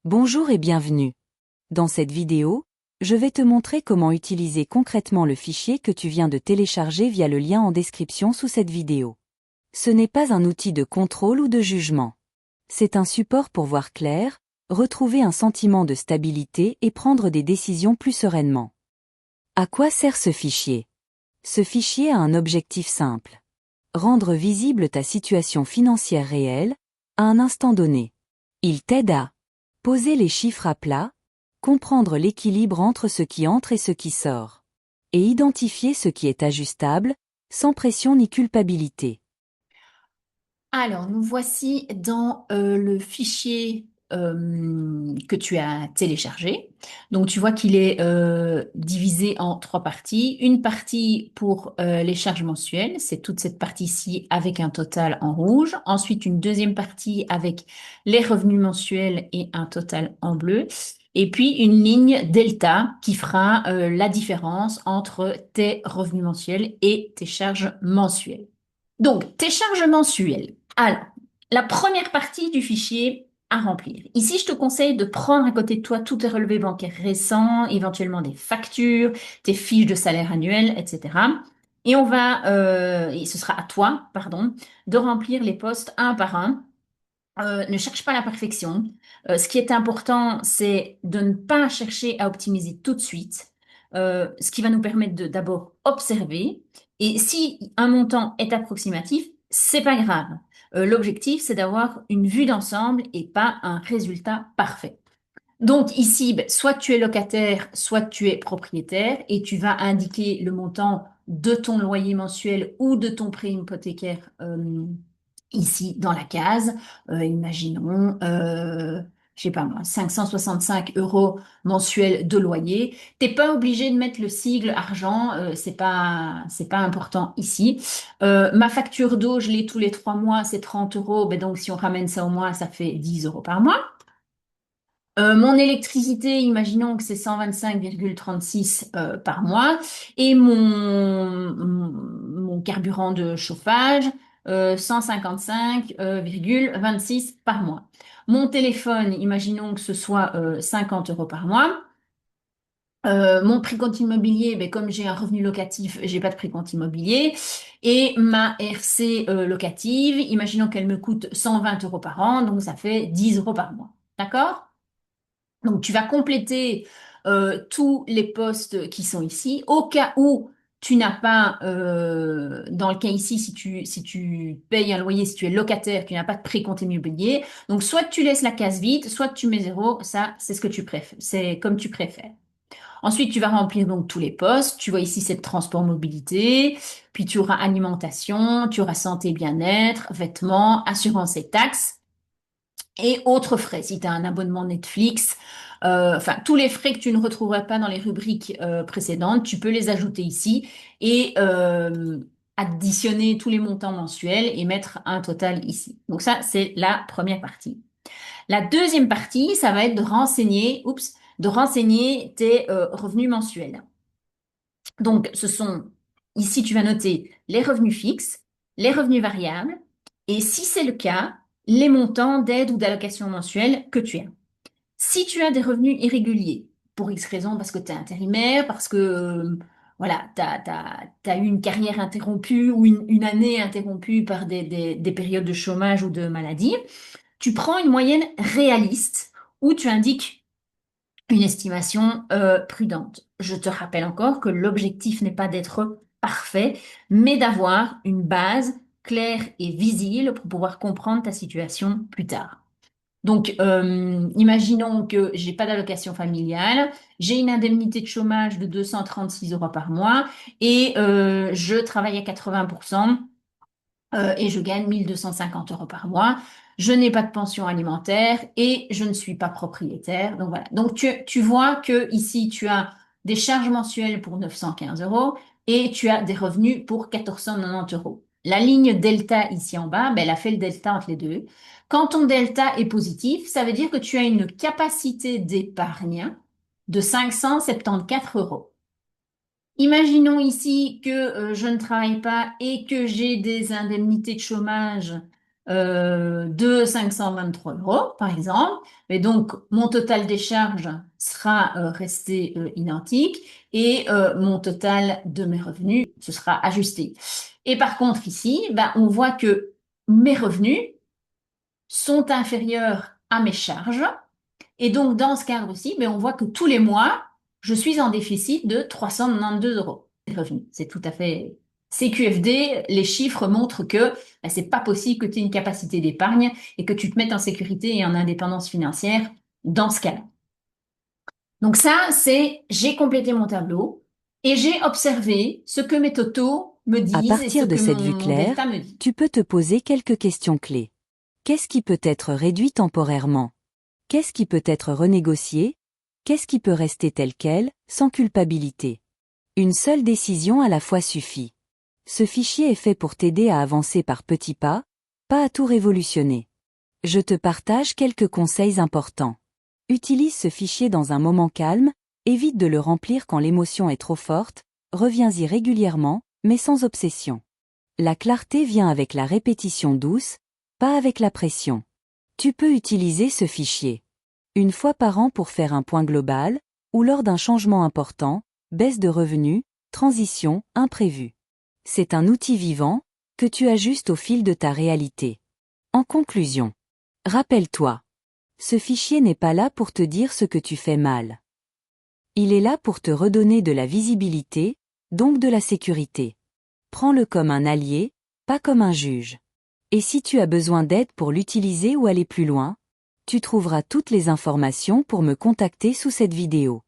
Bonjour et bienvenue. Dans cette vidéo, je vais te montrer comment utiliser concrètement le fichier que tu viens de télécharger via le lien en description sous cette vidéo. Ce n'est pas un outil de contrôle ou de jugement. C'est un support pour voir clair, retrouver un sentiment de stabilité et prendre des décisions plus sereinement. À quoi sert ce fichier? Ce fichier a un objectif simple. Rendre visible ta situation financière réelle, à un instant donné. Il t'aide à poser les chiffres à plat, comprendre l'équilibre entre ce qui entre et ce qui sort, et identifier ce qui est ajustable, sans pression ni culpabilité. Alors, nous voici dans le fichier que tu as téléchargé. Donc, tu vois qu'il est divisé en trois parties. Une partie pour les charges mensuelles, c'est toute cette partie-ci avec un total en rouge. Ensuite, une deuxième partie avec les revenus mensuels et un total en bleu. Et puis, une ligne delta qui fera la différence entre tes revenus mensuels et tes charges mensuelles. Donc, tes charges mensuelles. Alors, la première partie du fichier à remplir. Ici, je te conseille de prendre à côté de toi tous tes relevés bancaires récents, éventuellement des factures, tes fiches de salaire annuel, etc. Et et ce sera à toi, pardon, de remplir les postes un par un. Ne cherche pas la perfection. Ce qui est important, c'est de ne pas chercher à optimiser tout de suite. Ce qui va nous permettre de d'abord observer. Et si un montant est approximatif, c'est pas grave. L'objectif, c'est d'avoir une vue d'ensemble et pas un résultat parfait. Donc ici, soit tu es locataire, soit tu es propriétaire et tu vas indiquer le montant de ton loyer mensuel ou de ton prêt hypothécaire ici dans la case. Imaginons, je sais pas moi, 565 euros mensuels de loyer. T'es pas obligé de mettre le sigle argent, c'est pas important ici. Ma facture d'eau, je l'ai tous les 3 mois, c'est 30 euros. Ben donc si on ramène ça au mois, ça fait 10 euros par mois. Mon électricité, imaginons que c'est 125,36 par mois, et mon carburant de chauffage, 155,26 par mois. Mon téléphone, imaginons que ce soit 50 euros par mois. Mon précompte immobilier, ben, comme j'ai un revenu locatif, j'ai pas de précompte immobilier. Et ma RC locative, imaginons qu'elle me coûte 120 euros par an, donc ça fait 10 euros par mois. D'accord? Donc, tu vas compléter tous les postes qui sont ici. Au cas où tu n'as pas, dans le cas ici, si tu payes un loyer, si tu es locataire, tu n'as pas de précompte immobilier. Donc, soit tu laisses la case vide, soit tu mets zéro. Ça, c'est ce que tu préfères. C'est comme tu préfères. Ensuite, tu vas remplir donc tous les postes. Tu vois ici, c'est transport mobilité. Puis, tu auras alimentation, tu auras santé, bien-être, vêtements, assurance et taxes et autres frais. Si tu as un abonnement Netflix, enfin tous les frais que tu ne retrouverais pas dans les rubriques précédentes, tu peux les ajouter ici et additionner tous les montants mensuels et mettre un total ici. Donc ça, c'est la première partie. La deuxième partie, ça va être de renseigner tes revenus mensuels. Donc, ici, tu vas noter les revenus fixes, les revenus variables, et si c'est le cas, les montants d'aide ou d'allocation mensuelle que tu as. Si tu as des revenus irréguliers, pour X raison, parce que tu es intérimaire, parce que voilà, tu as eu une carrière interrompue ou une année interrompue par des périodes de chômage ou de maladie, tu prends une moyenne réaliste où tu indiques une estimation prudente. Je te rappelle encore que l'objectif n'est pas d'être parfait, mais d'avoir une base claire et visible pour pouvoir comprendre ta situation plus tard. Donc, imaginons que j'ai pas d'allocation familiale, j'ai une indemnité de chômage de 236 euros par mois et je travaille à 80% et je gagne 1250 euros par mois. Je n'ai pas de pension alimentaire et je ne suis pas propriétaire. Donc voilà. Donc tu vois que ici tu as des charges mensuelles pour 915 euros et tu as des revenus pour 1490 euros. La ligne delta ici en bas, ben, elle a fait le delta entre les deux. Quand ton delta est positif, ça veut dire que tu as une capacité d'épargne de 574 euros. Imaginons ici que je ne travaille pas et que j'ai des indemnités de chômage de 523 euros, par exemple. Et donc, mon total des charges sera resté identique et mon total de mes revenus, ce sera ajusté. Et par contre, ici, ben, on voit que mes revenus sont inférieurs à mes charges. Et donc, dans ce cadre-ci, ben, on voit que tous les mois, je suis en déficit de 392 euros de revenus. C'est tout à fait CQFD. Les chiffres montrent que ben, c'est pas possible que tu aies une capacité d'épargne et que tu te mettes en sécurité et en indépendance financière dans ce cas-là. Donc ça, c'est j'ai complété mon tableau et j'ai observé ce que mes totaux me À disent et ce partir de que cette vue mon claire, delta me dit. tu peux te poser quelques questions clés. Qu'est-ce qui peut être réduit temporairement? Qu'est-ce qui peut être renégocié? Qu'est-ce qui peut rester tel quel, sans culpabilité? Une seule décision à la fois suffit. Ce fichier est fait pour t'aider à avancer par petits pas à tout révolutionner. Je te partage quelques conseils importants. Utilise ce fichier dans un moment calme, évite de le remplir quand l'émotion est trop forte, reviens-y régulièrement, mais sans obsession. La clarté vient avec la répétition douce, pas avec la pression. Tu peux utiliser ce fichier une fois par an pour faire un point global, ou lors d'un changement important, baisse de revenus, transition, imprévu. C'est un outil vivant, que tu ajustes au fil de ta réalité. En conclusion, rappelle-toi, ce fichier n'est pas là pour te dire ce que tu fais mal. Il est là pour te redonner de la visibilité, donc de la sécurité. Prends-le comme un allié, pas comme un juge. Et si tu as besoin d'aide pour l'utiliser ou aller plus loin, tu trouveras toutes les informations pour me contacter sous cette vidéo.